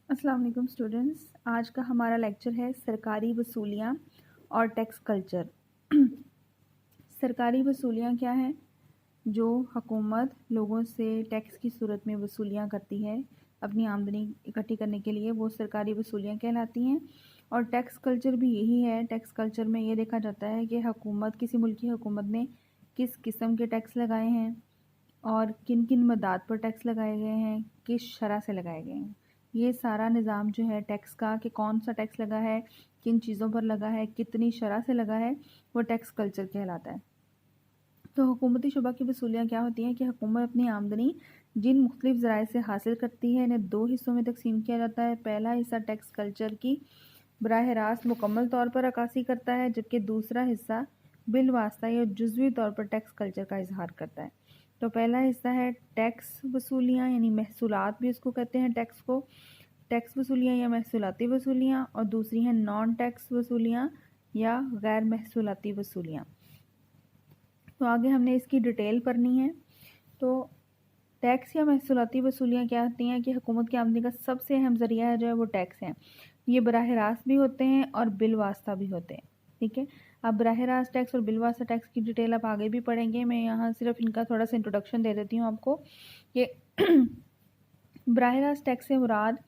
अस्सलाम वालेकुम स्टूडेंट्स। आज का हमारा लेक्चर है सरकारी वसूलियाँ और टैक्स कल्चर। सरकारी वसूलियाँ क्या हैं? जो हुकूमत लोगों से टैक्स की सूरत में वसूलियाँ करती है अपनी आमदनी इकट्ठी करने के लिए, वो सरकारी वसूलियाँ कहलाती हैं। और टैक्स कल्चर भी यही है। टैक्स कल्चर में ये देखा जाता है कि हुकूमत, किसी मुल्क की हुकूमत ने किस किस्म के टैक्स लगाए हैं और किन किन मदाद पर टैक्स लगाए गए हैं, किस शरह से लगाए गए हैं। ये सारा निज़ाम जो है टैक्स का, कि कौन सा टैक्स लगा है, किन चीज़ों पर लगा है, कितनी शरह से लगा है, वो टैक्स कल्चर कहलाता है। तो हुकूमती शुबा की वसूलियाँ क्या होती हैं कि हुकूमत अपनी आमदनी जिन मुख्तलिफ ज़राए से हासिल करती है, इन्हें दो हिस्सों में तकसीम किया जाता है। पहला हिस्सा टैक्स कल्चर की बराह रास्त मुकम्मल तौर पर अक्कासी करता है, जबकि दूसरा हिस्सा बिल वास्ता या जुज़वी तौर पर टैक्स कल्चर का इजहार करता है। तो पहला हिस्सा है टैक्स वसूलियाँ, यानी महसूलात भी उसको कहते हैं टैक्स को, टैक्स वसूलियाँ या महसूलाती वसूलियाँ। और दूसरी हैं नॉन टैक्स वसूलियाँ या गैर महसूलाती वसूलियाँ। तो आगे हमने इसकी डिटेल पढ़नी है। तो टैक्स या महसूलाती वसूलियाँ क्या होती हैं कि हुकूमत की आमदनी का सबसे अहम ज़रिया है जो है वो टैक्स हैं। ये बराह रास्त भी होते हैं और बिल वास्ता भी होते हैं। ठीक है, अब बराह रास्त टैक्स और बिल वास्ता टैक्स की डिटेल आप आगे भी पढ़ेंगे। मैं यहाँ सिर्फ इनका थोड़ा सा इंट्रोडक्शन दे देती हूँ आपको कि बराह रास्त टैक्स से मुराद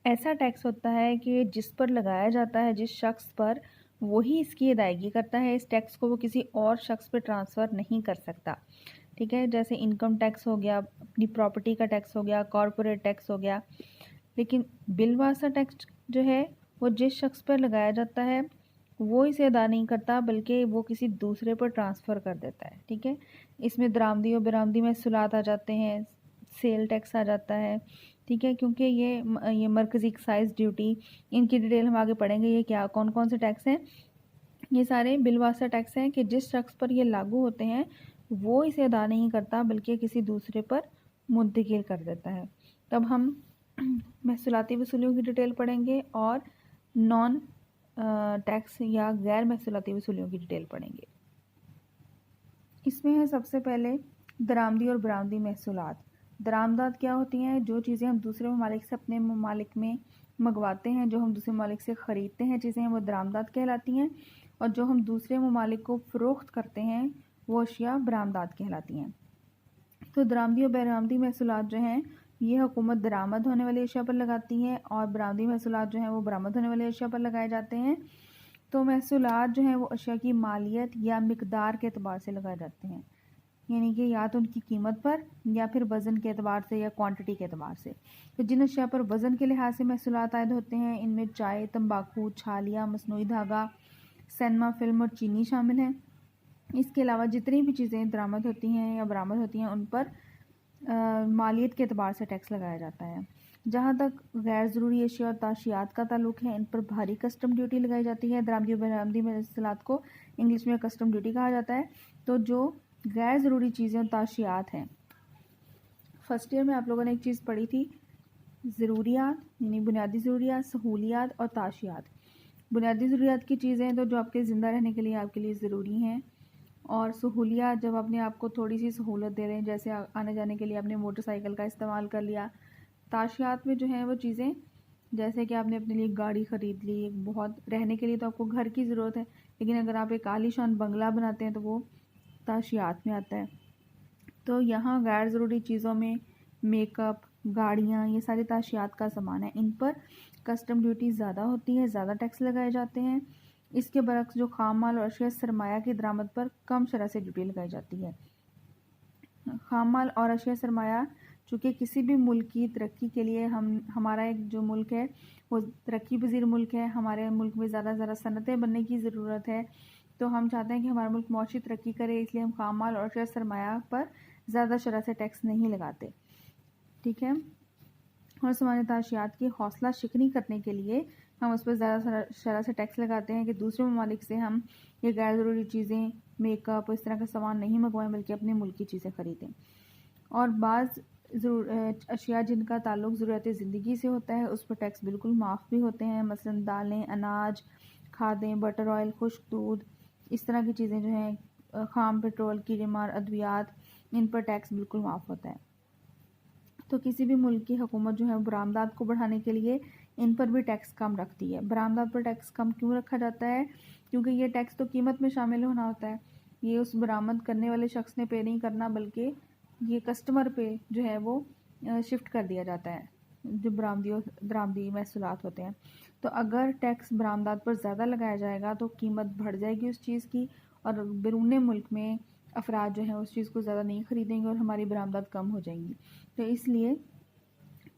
ऐसा टैक्स होता है कि जिस पर लगाया जाता है जिस शख्स पर, वही इसकी अदायगी करता है। इस टैक्स को वो किसी और शख्स पर ट्रांसफ़र नहीं कर सकता। ठीक है, जैसे इनकम टैक्स हो गया, अपनी प्रॉपर्टी का टैक्स हो गया, कॉरपोरेट टैक्स हो गया। लेकिन बिल वास्ता टैक्स जो है वो जिस शख्स पर लगाया जाता है वो इसे अदा नहीं करता, बल्कि वो किसी दूसरे पर ट्रांसफ़र कर देता है। ठीक है, इसमें दरामदी और बरामदी महसूलात आ जाते हैं, सेल टैक्स आ जाता है। ठीक है, क्योंकि ये मरकज़ी एक्साइज ड्यूटी, इनकी डिटेल हम आगे पढ़ेंगे। ये क्या कौन कौन से टैक्स हैं? ये सारे बिल वास्ता टैक्स हैं कि जिस शख्स पर ये लागू होते हैं वो इसे अदा नहीं करता, बल्कि किसी दूसरे पर मुंतकिल कर देता है। तब हम महसूलाती वसूलियों की डिटेल पढ़ेंगे और नॉन टैक्स या गैर महसूलाती वसूलियों की डिटेल पढ़ेंगे। इसमें है सबसे पहले दरामदी और बरामदी महसूलात। दरामदात क्या होती हैं? जो चीज़ें हम दूसरे ममालिक से अपने ममालिक में मंगवाते हैं, जो हम दूसरे ममालिक से ख़रीदते हैं चीज़ें, वो दरामदात कहलाती हैं। और जो हम दूसरे ममालिक को फ़रोख्त करते हैं वो अशिया बरामदात कहलाती हैं। तो दरामदी और बरामदी महसूलात जो हैं ये हुकूमत दरामद होने वाली अशिया पर लगाती है, और बरामदी महसूलात जो हैं वो बरामद होने वाली अशिया पर लगाए जाते हैं। तो महसूलात जो हैं वो अशिया की मालियत या मिकदार के अतबार से लगाए जाते हैं, यानी कि या तो उनकी कीमत पर या फिर वज़न के अतबार से या क्वांटिटी के अतबार से। तो जिन अशिया पर वज़न के लिहाज से महसूलात आयद होते हैं, इनमें चाय, तंबाकू, छालिया, मसनूई धागा, सैनमा फिल्म और चीनी शामिल हैं। इसके अलावा जितनी भी चीज़ें दरामद होती हैं या बरामद होती हैं उन पर मालियत के अतबार से टैक्स लगाया जाता है। जहाँ तक गैर ज़रूरी अशिया और ताशियात का ताल्लुक़ है, इन पर भारी कस्टम ड्यूटी लगाई जाती है। दरामदी और बरामदी महसूलात को इंग्लिश में कस्टम ड्यूटी कहा जाता है। तो जो गैर ज़रूरी चीज़ें और ताशियात हैं, फर्स्ट ईयर में आप लोगों ने एक चीज़ पढ़ी थी, ज़रूरियात यानी बुनियादी ज़रूरियात, सहूलियात और ताशियात। बुनियादी ज़रूरियात की चीज़ें तो जो आपके ज़िंदा रहने के लिए आपके लिए ज़रूरी हैं, और सहूलियात जब अपने आप को थोड़ी सी सहूलत दे रहे हैं, जैसे आने जाने के लिए आपने मोटरसाइकिल का इस्तेमाल कर लिया। ताशियात में जो है वो चीज़ें, जैसे कि आपने अपने लिए गाड़ी ख़रीद ली, बहुत रहने के लिए तो आपको घर की ज़रूरत है, लेकिन अगर आप एक आलीशान बंगला बनाते हैं तो वो ताशियात में आता है। तो यहाँ गैर ज़रूरी चीज़ों में मेकअप, गाड़ियाँ, ये सारी ताशियात का सामान है, इन पर कस्टम ड्यूटी ज़्यादा होती है, ज़्यादा टैक्स लगाए जाते हैं। इसके बरक्स जो खाम माल और अशिया सरमाया की दरामद पर कम शरह से ड्यूटी लगाई जाती है। खाम माल और अशिया सरमाया चूँकि किसी भी मुल्क की तरक्की के लिए हमारा एक जो मुल्क है वो तरक्की पजीर मुल्क है, हमारे मुल्क में ज़्यादा से ज़्यादा सनतें बनने की ज़रूरत है। तो हम चाहते हैं कि हमारा मुल्क मौशी तरक्की करे, इसलिए हम खाम माल और अशिया सरमाया पर ज़्यादा शरह से टैक्स नहीं लगाते। ठीक है, और सामान्य ताशियात की हौसला शिकनी करने के लिए हम उस पर ज़्यादा शरह से टैक्स लगाते हैं कि दूसरे ममालिक से हम ये गैर ज़रूरी चीज़ें, मेकअप, इस तरह का सामान नहीं मंगवाएं, बल्कि अपने मुल्क की चीज़ें ख़रीदें। और बाज़ अशिया जिनका ताल्लुक़ ज़रूरत ज़िंदगी से होता है उस पर टैक्स बिल्कुल माफ़ भी होते हैं, मसलन दालें, अनाज, खादें, बटर ऑयल, खुश्क दूध, इस तरह की चीज़ें जो हैं, खाम पेट्रोल, कीड़े मार अद्वियात, इन पर टैक्स बिल्कुल माफ़ होता है। तो किसी भी मुल्क की हुकूमत जो है बरामदात को बढ़ाने के लिए इन पर भी टैक्स कम रखती है। बरामदात पर टैक्स कम क्यों रखा जाता है? क्योंकि ये टैक्स तो कीमत में शामिल होना होता है, ये उस बरामद करने वाले शख्स ने पे नहीं करना, बल्कि ये कस्टमर पे जो है वो शिफ्ट कर दिया जाता है, जो दरामदी महसूलात होते हैं। तो अगर टैक्स बरामदात पर ज़्यादा लगाया जाएगा तो कीमत बढ़ जाएगी उस चीज़ की, और बैरून मुल्क में अफराद जो हैं उस चीज़ को ज़्यादा नहीं ख़रीदेंगे और हमारी बरामदात कम हो जाएंगी। तो इसलिए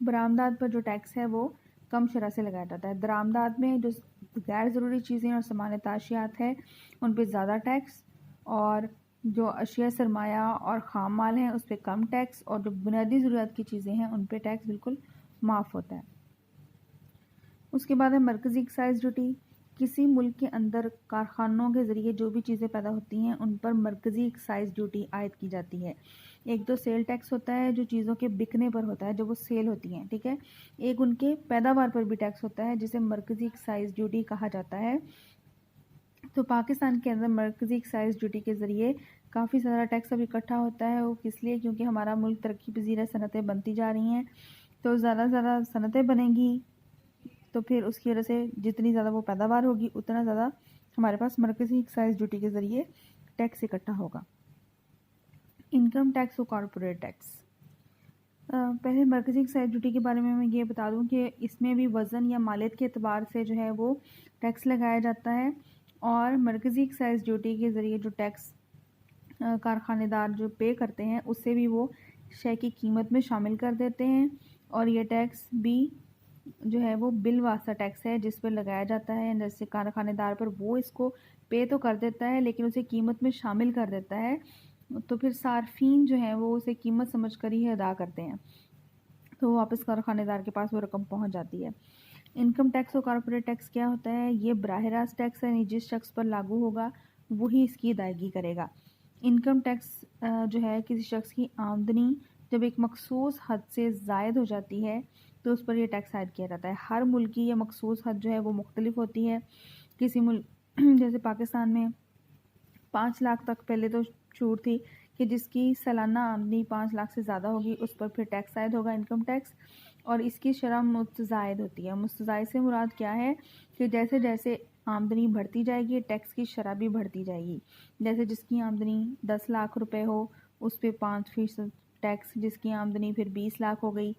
बरामदात पर जो टैक्स है वो कम शरह से लगाया जाता है। दरामदात में जो गैर ज़रूरी चीज़ें और सामान ताशियात है उन पर ज़्यादा टैक्स, और जो अशिया सरमाया और ख़ाम माल हैं उस पर कम टैक्स, और जो बुनियादी ज़रूरत की चीज़ें हैं उन पर टैक्स बिल्कुल माफ़ होता है। उसके बाद है मरकज़ी एक्साइज़ ड्यूटी। किसी मुल्क के अंदर कारखानों के ज़रिए जो भी चीज़ें पैदा होती हैं उन पर मरकज़ी एक्साइज़ ड्यूटी आयद की जाती है। एक तो सेल टैक्स होता है जो चीज़ों के बिकने पर होता है, जब वो सेल होती हैं, ठीक है। एक उनके पैदावार पर भी टैक्स होता है जिसे मरकज़ी एक्साइज़ ड्यूटी कहा जाता है। तो पाकिस्तान के अंदर मरकज़ी एक्साइज़ ड्यूटी के ज़रिए काफ़ी सारा टैक्स अब इकट्ठा होता है। वो किस लिए? क्योंकि हमारा मुल्क तरक्की पज़ीर सनतें बनती जा रही हैं, तो ज़्यादा से ज़्यादा सनतें बनेंगी तो फिर उसकी वजह से जितनी ज़्यादा वो पैदावार होगी उतना ज़्यादा हमारे पास मरकज़ी एक्साइज़ ड्यूटी के ज़रिए टैक्स इकट्ठा होगा। इनकम टैक्स और कॉर्पोरेट टैक्स। पहले मरकज़ी एक्साइज़ ड्यूटी के बारे में मैं ये बता दूं कि इसमें भी वज़न या मालियत के एतबार से जो है वो टैक्स लगाया जाता है, और मरकज़ी एक्साइज़ ड्यूटी के ज़रिए जो टैक्स कारखानेदार जो पे करते हैं उससे भी वो शय की कीमत में शामिल कर देते हैं, और ये टैक्स भी जो है वो बिल वास्ता टैक्स है जिस पर लगाया जाता है। जैसे कारखानेदार पर वो इसको पे तो कर देता है लेकिन उसे कीमत में शामिल कर देता है, तो फिर सार्फिन जो है वो उसे कीमत समझ कर ही अदा करते हैं, तो वापस कारखानेदार के पास वो रकम पहुंच जाती है। इनकम टैक्स और कॉर्पोरेट टैक्स क्या होता है? ये बराह रास्त टैक्स है, जिस शख्स पर लागू होगा वही इसकी अदायगी करेगा। इनकम टैक्स जो है किसी शख्स की आमदनी जब एक मखसूस हद से ज़ायद हो जाती है तो उस पर यह टैक्स आयद किया जाता है। हर मुल्क की यह मखसूस हद जो है वो मुख्तलिफ होती है। किसी मुल्क जैसे पाकिस्तान में 5 लाख तक पहले तो छूट थी कि जिसकी सालाना आमदनी 5 लाख से ज़्यादा होगी उस पर फिर टैक्स आयद होगा, इनकम टैक्स, और इसकी शरह मुस्तज़ायद होती है। मुस्तज़ायद से मुराद क्या है कि जैसे जैसे आमदनी बढ़ती जाएगी टैक्स की शरह भी बढ़ती जाएगी। जैसे जिसकी आमदनी 10 लाख रुपए हो उस पर 5% टैक्स, जिसकी आमदनी फिर 20 लाख हो गई,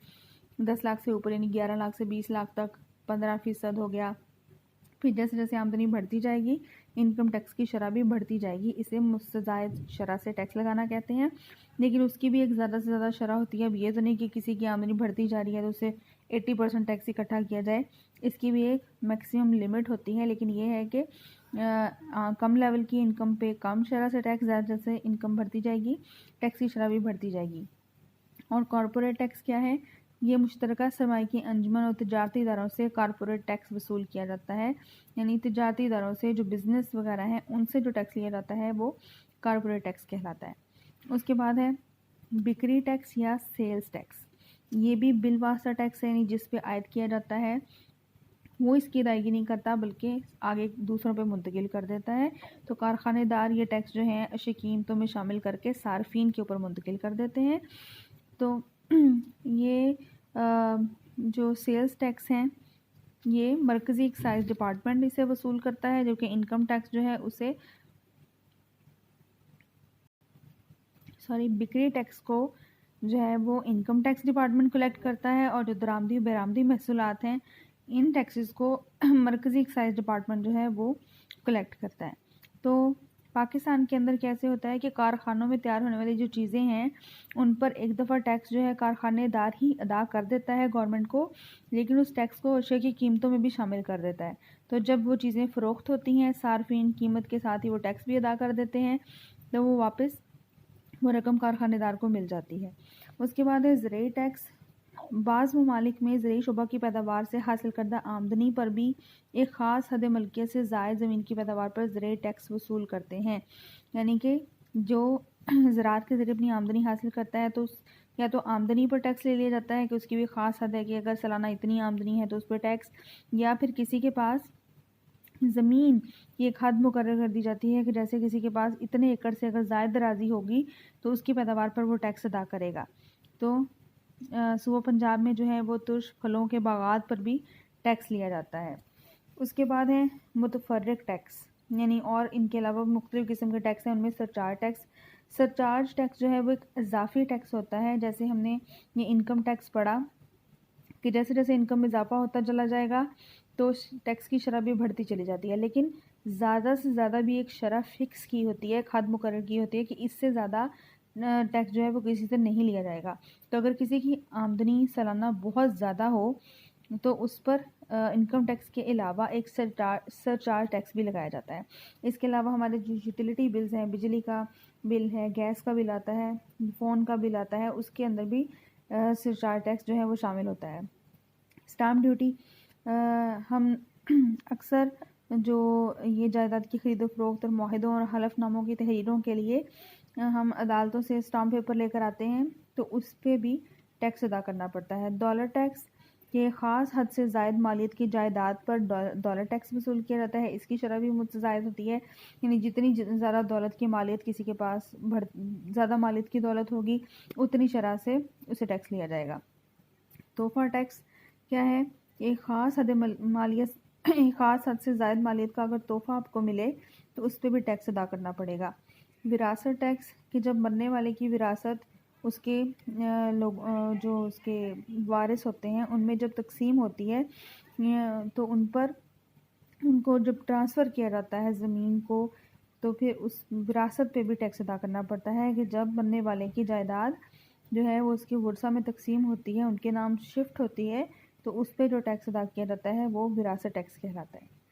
10 लाख से ऊपर यानी 11 लाख से 20 लाख तक 15% हो गया। फिर जैसे जैसे आमदनी बढ़ती जाएगी इनकम टैक्स की शरह भी बढ़ती जाएगी। इसे मुस्तज़ायद शरह से टैक्स लगाना कहते हैं, लेकिन उसकी भी एक ज़्यादा से ज़्यादा शरह होती है। अब ये तो नहीं कि किसी की आमदनी बढ़ती जा रही है तो उसे 80% टैक्स इकट्ठा किया जाए, इसकी भी एक मैक्सिमम लिमिट होती है। लेकिन ये है कि कम लेवल की इनकम पे कम शरह से टैक्स, ज़्यादा जैसे इनकम बढ़ती जाएगी टैक्स की शरह भी बढ़ती जाएगी। और कॉर्पोरेट टैक्स क्या है? ये मुश्तरका सरमाए की अंजुमन और तिजारती इदारों से कॉर्पोरेट टैक्स वसूल किया जाता है, यानी तिजारती इदारों से जो बिज़नेस वगैरह हैं उनसे जो टैक्स लिया जाता है वो कॉर्पोरेट टैक्स कहलाता है। उसके बाद है बिक्री टैक्स या सेल्स टैक्स। ये भी बिल वास्ता टैक्स है, यानी जिस पे आयद किया जाता है वो इसकी अदायगी नहीं करता बल्कि आगे दूसरों पे मुंतकिल कर देता है। तो कारखानेदार ये टैक्स जो है अशिया कीमतों में शामिल करके सार्फिन के ऊपर मुंतकिल कर देते हैं। तो ये जो सेल्स टैक्स हैं ये मरकज़ी एक्साइज़ डिपार्टमेंट इसे वसूल करता है, जो कि इनकम टैक्स जो है उसे बिक्री टैक्स को जो है वो इनकम टैक्स डिपार्टमेंट कलेक्ट करता है, और जो दरामदी बेरामदी महसूलात हैं इन टैक्सेस को मरकज़ी एक्साइज़ डिपार्टमेंट जो है वो कलेक्ट करता है। तो पाकिस्तान के अंदर कैसे होता है कि कारखानों में तैयार होने वाली जो चीज़ें हैं उन पर एक दफ़ा टैक्स जो है कारखानेदार ही अदा कर देता है गवर्नमेंट को, लेकिन उस टैक्स को अशिया की कीमतों में भी शामिल कर देता है। तो जब वो चीज़ें फ़रोख्त होती हैं सार्फिन कीमत के साथ ही वो टैक्स भी अदा कर देते हैं, तो वो वापस वो रकम कारखानेदार को मिल जाती है। उसके बाद है ज़राई टैक्स। बाज़ ममालिक में ज़राई शुबा की पैदावार से हासिल करदा आमदनी पर भी एक ख़ास हद मलकियत से ज़ायद ज़मीन की पैदावार पर ज़राई टैक्स वसूल करते हैं। यानी कि जो ज़राअत के ज़रिए अपनी आमदनी हासिल करता है तो या तो आमदनी पर टैक्स ले लिया जाता है कि उसकी भी ख़ास हद है कि अगर सालाना इतनी आमदनी है तो उस पर टैक्स, या फिर किसी के पास ज़मीन की एक हद मुकर्रर कर दी जाती है कि जैसे किसी के पास इतने एकड़ से अगर ज़ायद दराजी होगी तो उसकी पैदावार पर वो टैक्स अदा करेगा। तो सूबा पंजाब में जो है वो तुर्श फलों के बागात पर भी टैक्स लिया जाता है। उसके बाद है मुतफर्रिक टैक्स, यानी और इनके अलावा मुख्तलिफ़ किस्म के टैक्स हैं, उनमें सरचार्ज टैक्स। सरचार्ज टैक्स जो है वो एक इजाफी टैक्स होता है। जैसे हमने ये इनकम टैक्स पढ़ा कि जैसे जैसे इनकम में इजाफा होता चला जाएगा तो टैक्स की शरह भी बढ़ती चली जाती है, लेकिन ज़्यादा से ज़्यादा भी एक शरह फ़िक्स की होती है, खाद मुकर्रर की होती है कि इससे ज़्यादा टैक्स जो है वो किसी से नहीं लिया जाएगा। तो अगर किसी की आमदनी सालाना बहुत ज़्यादा हो तो उस पर इनकम टैक्स के अलावा एक सरचार्ज टैक्स भी लगाया जाता है। इसके अलावा हमारे जो यूटिलिटी बिल्स हैं, बिजली का बिल है, गैस का बिल आता है, फ़ोन का बिल आता है, उसके अंदर भी सरचार्ज टैक्स जो है वो शामिल होता है। स्टाम्प ड्यूटी, हम अक्सर जो ये जायदाद की खरीदो फरोख्त और मुआहदों और हलफनामों की तहरीरों के लिए हम अदालतों से स्टाम्प पेपर लेकर आते हैं, तो उस पर भी टैक्स अदा करना पड़ता है। डॉलर टैक्स, ये ख़ास हद से ज़ायद मालियत की जायदाद पर डॉलर टैक्स वसूल किया जाता है। इसकी शरह भी मुतज़ायद होती है, यानी जितनी ज़्यादा दौलत की मालियत किसी के पास ज़्यादा मालियत की दौलत होगी उतनी शरह से उसे टैक्स लिया जाएगा। तोहफ़ा टैक्स क्या है? एक ख़ास हद मालियत एक ख़ास हद से ज़ायद मालियत का अगर तोहफ़ा आपको मिले तो उस पर भी टैक्स अदा करना पड़ेगा। विरासत टैक्स, कि जब मरने वाले की विरासत उसके लोग जो उसके वारिस होते हैं उनमें जब तकसीम होती है तो उन पर उनको जब ट्रांसफ़र किया जाता है ज़मीन को, तो फिर उस विरासत पे भी टैक्स अदा करना पड़ता है कि जब मरने वाले की जायदाद जो है वो उसकी वर्सा में तकसीम होती है, उनके नाम शिफ्ट होती है, तो उस पे जो टैक्स अदा किया जाता है वो विरासत टैक्स कहलाता है।